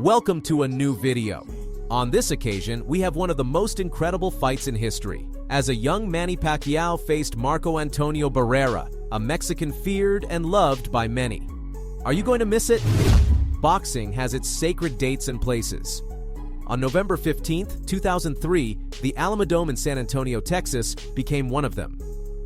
Welcome to a new video. On this occasion, we have one of the most incredible fights in history, as a young Manny Pacquiao faced Marco Antonio Barrera, a Mexican feared and loved by many. Are you going to miss it? Boxing has its sacred dates and places. On November 15, 2003, the Alamodome in San Antonio, Texas, became one of them.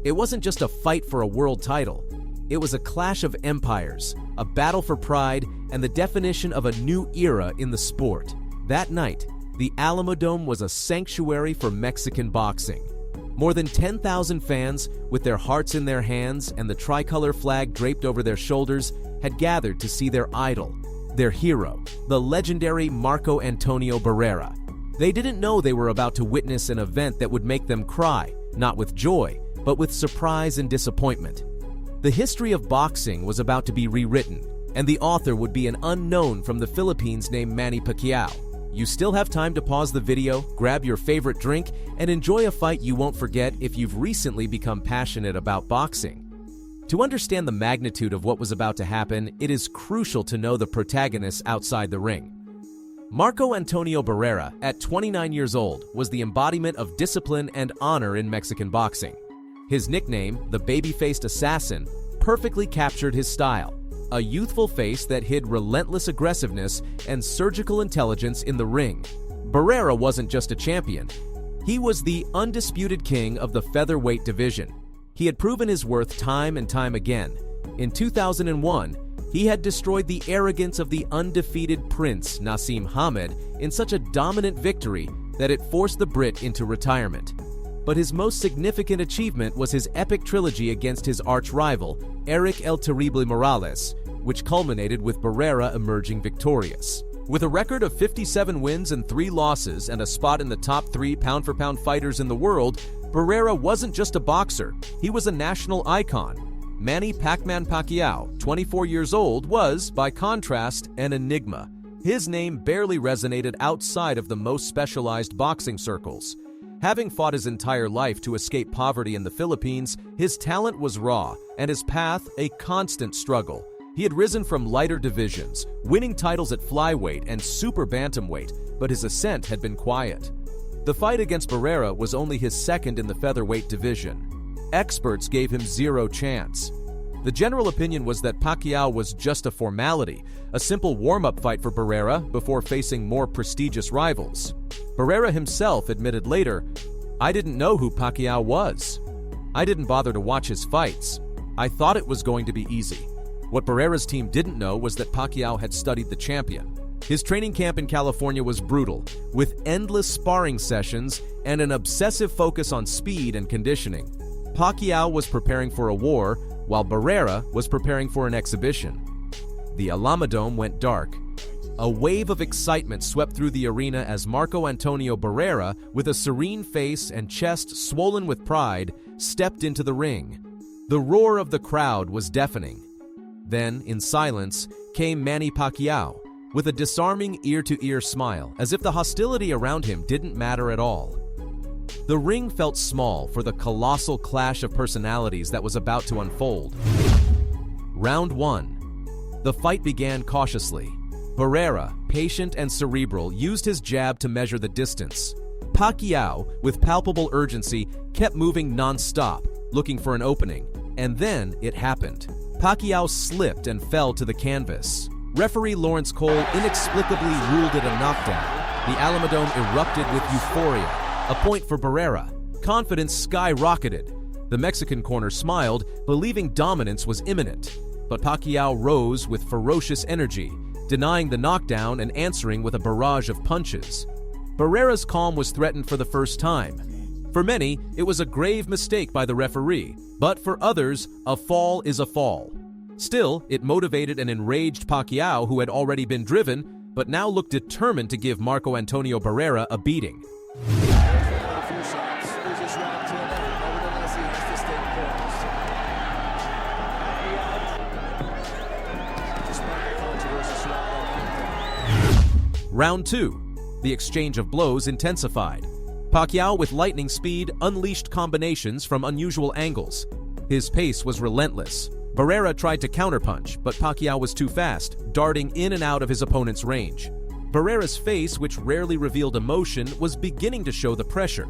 It wasn't just a fight for a world title. It was a clash of empires, a battle for pride, and the definition of a new era in the sport. That night, the Alamodome was a sanctuary for Mexican boxing. More than 10,000 fans, with their hearts in their hands and the tricolor flag draped over their shoulders, had gathered to see their idol, their hero, the legendary Marco Antonio Barrera. They didn't know they were about to witness an event that would make them cry, not with joy, but with surprise and disappointment. The history of boxing was about to be rewritten, and the author would be an unknown from the Philippines named Manny Pacquiao. You still have time to pause the video, grab your favorite drink, and enjoy a fight you won't forget if you've recently become passionate about boxing. To understand the magnitude of what was about to happen, it is crucial to know the protagonists outside the ring. Marco Antonio Barrera, at 29 years old, was the embodiment of discipline and honor in Mexican boxing. His nickname, the baby-faced assassin, perfectly captured his style, a youthful face that hid relentless aggressiveness and surgical intelligence in the ring. Barrera wasn't just a champion. He was the undisputed king of the featherweight division. He had proven his worth time and time again. In 2001, he had destroyed the arrogance of the undefeated Prince Naseem Hamed in such a dominant victory that it forced the Brit into retirement. But his most significant achievement was his epic trilogy against his arch-rival, Eric El Terrible Morales, which culminated with Barrera emerging victorious. With a record of 57 wins and 3 losses and a spot in the top 3 pound-for-pound fighters in the world, Barrera wasn't just a boxer, he was a national icon. Manny Pacman Pacquiao, 24 years old, was, by contrast, an enigma. His name barely resonated outside of the most specialized boxing circles. Having fought his entire life to escape poverty in the Philippines, his talent was raw and his path a constant struggle. He had risen from lighter divisions, winning titles at flyweight and super bantamweight, but his ascent had been quiet. The fight against Barrera was only his second in the featherweight division. Experts gave him zero chance. The general opinion was that Pacquiao was just a formality, a simple warm-up fight for Barrera before facing more prestigious rivals. Barrera himself admitted later, "I didn't know who Pacquiao was. I didn't bother to watch his fights. I thought it was going to be easy." What Barrera's team didn't know was that Pacquiao had studied the champion. His training camp in California was brutal, with endless sparring sessions and an obsessive focus on speed and conditioning. Pacquiao was preparing for a war, while Barrera was preparing for an exhibition. The Alamodome went dark. A wave of excitement swept through the arena as Marco Antonio Barrera, with a serene face and chest swollen with pride, stepped into the ring. The roar of the crowd was deafening. Then, in silence, came Manny Pacquiao, with a disarming ear-to-ear smile, as if the hostility around him didn't matter at all. The ring felt small for the colossal clash of personalities that was about to unfold. Round 1. The fight began cautiously. Barrera, patient and cerebral, used his jab to measure the distance. Pacquiao, with palpable urgency, kept moving non-stop, looking for an opening. And then it happened. Pacquiao slipped and fell to the canvas. Referee Lawrence Cole inexplicably ruled it a knockdown. The Alamodome erupted with euphoria. A point for Barrera. Confidence skyrocketed. The Mexican corner smiled, believing dominance was imminent. But Pacquiao rose with ferocious energy, denying the knockdown and answering with a barrage of punches. Barrera's calm was threatened for the first time. For many, it was a grave mistake by the referee, but for others, a fall is a fall. Still, it motivated an enraged Pacquiao who had already been driven, but now looked determined to give Marco Antonio Barrera a beating. Round 2. The exchange of blows intensified. Pacquiao, with lightning speed, unleashed combinations from unusual angles. His pace was relentless. Barrera tried to counterpunch, but Pacquiao was too fast, darting in and out of his opponent's range. Barrera's face, which rarely revealed emotion, was beginning to show the pressure.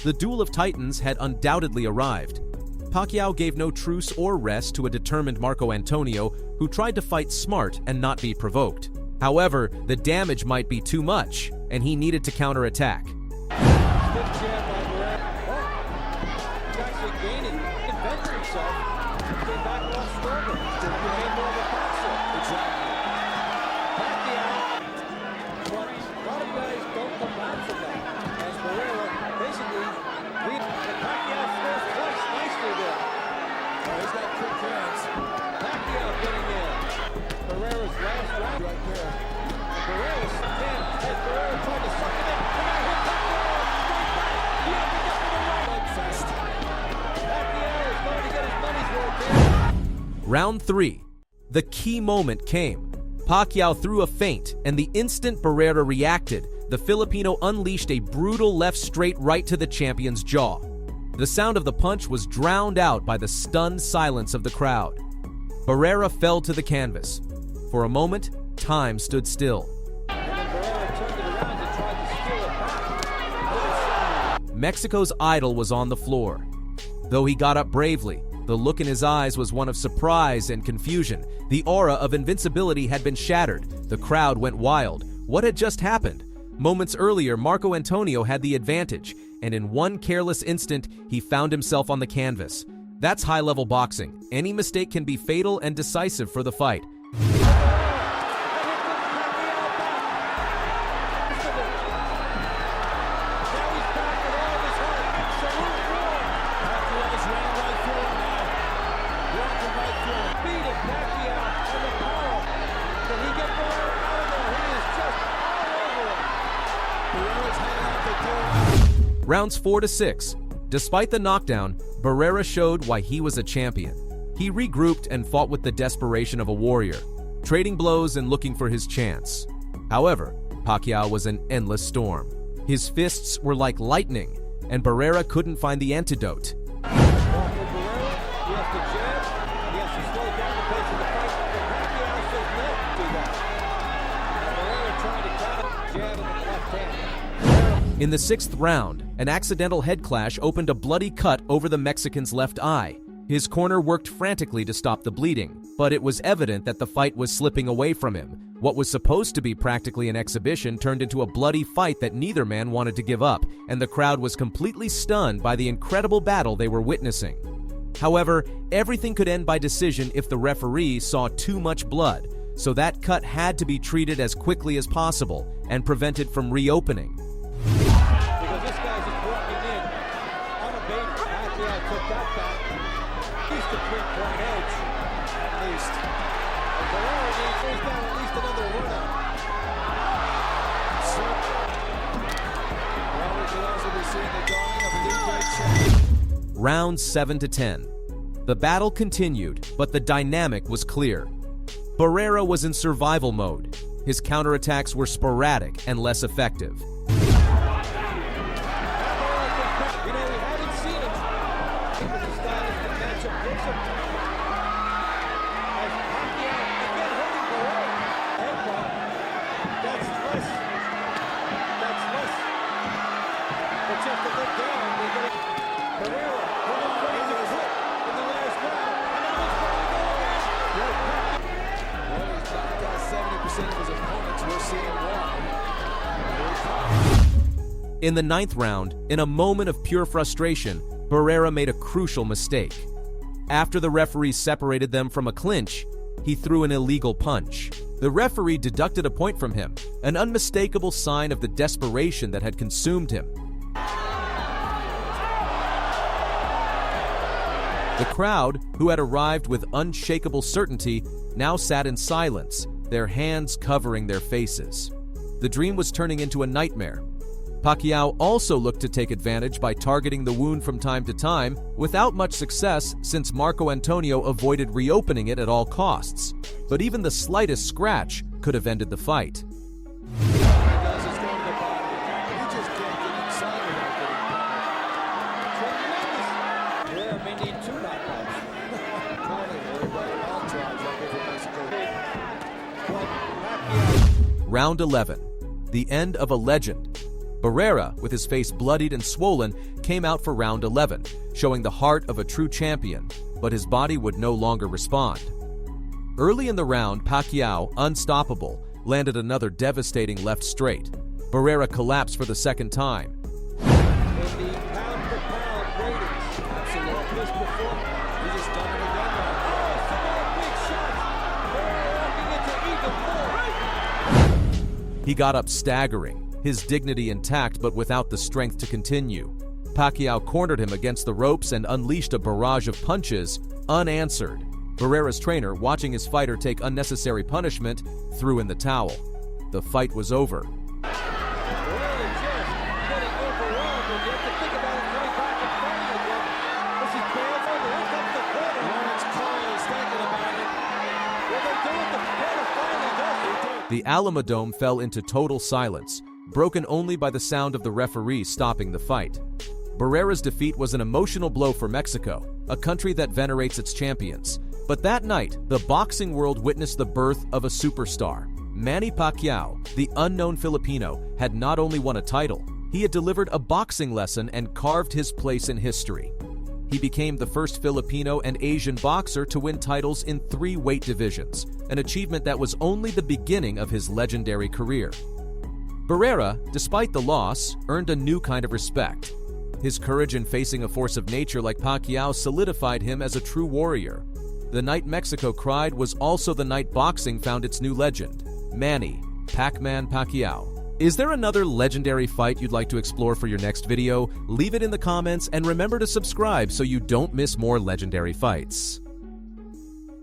The duel of titans had undoubtedly arrived. Pacquiao gave no truce or rest to a determined Marco Antonio, who tried to fight smart and not be provoked. However, the damage might be too much, and he needed to counterattack. Round 3. The key moment came. Pacquiao threw a feint, and the instant Barrera reacted, the Filipino unleashed a brutal left straight right to the champion's jaw. The sound of the punch was drowned out by the stunned silence of the crowd. Barrera fell to the canvas. For a moment, time stood still. Mexico's idol was on the floor. Though he got up bravely, the look in his eyes was one of surprise and confusion. The aura of invincibility had been shattered. The crowd went wild. What had just happened? Moments earlier, Marco Antonio had the advantage, and in one careless instant, he found himself on the canvas. That's high-level boxing. Any mistake can be fatal and decisive for the fight. Rounds 4 to 6. Despite the knockdown, Barrera showed why he was a champion. He regrouped and fought with the desperation of a warrior, trading blows and looking for his chance. However, Pacquiao was an endless storm. His fists were like lightning, and Barrera couldn't find the antidote. In the 6th round, an accidental head clash opened a bloody cut over the Mexican's left eye. His corner worked frantically to stop the bleeding, but it was evident that the fight was slipping away from him. What was supposed to be practically an exhibition turned into a bloody fight that neither man wanted to give up, and the crowd was completely stunned by the incredible battle they were witnessing. However, everything could end by decision if the referee saw too much blood, so that cut had to be treated as quickly as possible and prevented from reopening. Because this guy's just walking in unabated. Pacquiao took that back. He's the 3-point edge, at least. And Barrera needs down at least another run out. Rounds 7 to 10. The battle continued, but the dynamic was clear. Barrera was in survival mode. His counterattacks were sporadic and less effective. In the 9th round, in a moment of pure frustration, Barrera made a crucial mistake. After the referee separated them from a clinch, he threw an illegal punch. The referee deducted a point from him, an unmistakable sign of the desperation that had consumed him. The crowd, who had arrived with unshakable certainty, now sat in silence, their hands covering their faces. The dream was turning into a nightmare. Pacquiao also looked to take advantage by targeting the wound from time to time, without much success since Marco Antonio avoided reopening it at all costs. But even the slightest scratch could have ended the fight. Round 11. the end of a legend. Barrera, with his face bloodied and swollen, came out for round 11, showing the heart of a true champion, but his body would no longer respond. Early in the round, Pacquiao, unstoppable, landed another devastating left straight. Barrera collapsed for the second time. In the pound-for-pound ratings, absolutely this performance, he just done it again now. Oh, some more big shots. Barrera walking into even more. He got up staggering, his dignity intact but without the strength to continue. Pacquiao cornered him against the ropes and unleashed a barrage of punches, unanswered. Barrera's trainer, watching his fighter take unnecessary punishment, threw in the towel. The fight was over. Barrera just getting overwhelmed, and you have to think about him coming back and fighting again. This is bad for him. Here comes the corner. Lawrence Cole is thinking about it. Will they do it? The corner finally does it. The Alamodome fell into total silence, broken only by the sound of the referee stopping the fight. Barrera's defeat was an emotional blow for Mexico, a country that venerates its champions. But that night, the boxing world witnessed the birth of a superstar. Manny Pacquiao, the unknown Filipino, had not only won a title, he had delivered a boxing lesson and carved his place in history. He became the first Filipino and Asian boxer to win titles in 3 weight divisions, an achievement that was only the beginning of his legendary career. Barrera, despite the loss, earned a new kind of respect. His courage in facing a force of nature like Pacquiao solidified him as a true warrior. The night Mexico cried was also the night boxing found its new legend, Manny Pacman Pacquiao. Is there another legendary fight you'd like to explore for your next video? Leave it in the comments and remember to subscribe so you don't miss more legendary fights.